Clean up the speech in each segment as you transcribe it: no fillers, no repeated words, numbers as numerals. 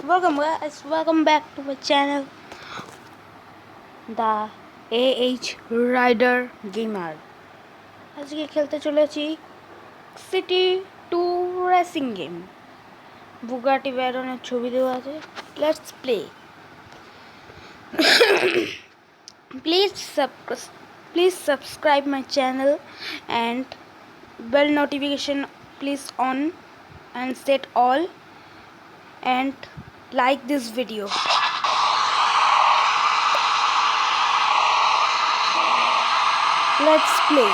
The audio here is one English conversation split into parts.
Welcome guys, welcome back to my channel, The AH Rider Gamer. আজকে খেলতে চলেছি city 2 racing game. Bugatti ব্যারনের ছবি দেওয়া আছে। Let's play. Please subscribe my channel and bell notification please on and set all and like this video. Let's play.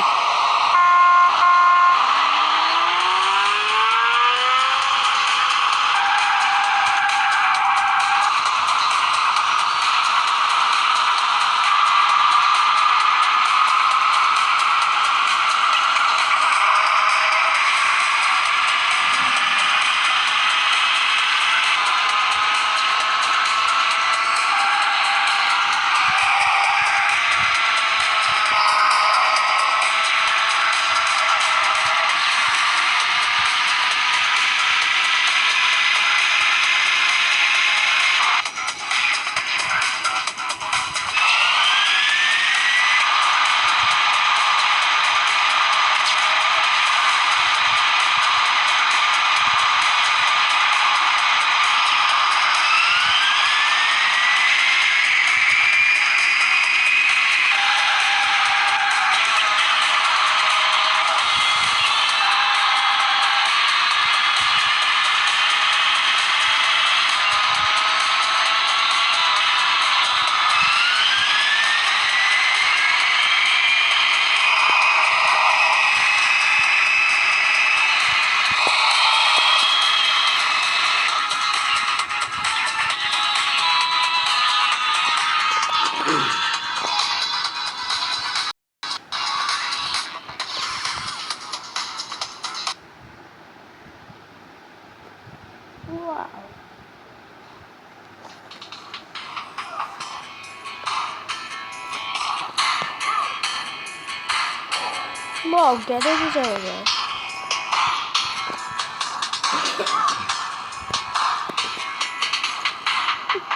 Wow. Wow, garage जाएगा.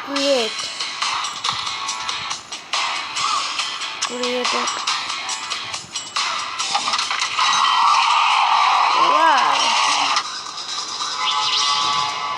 Create it.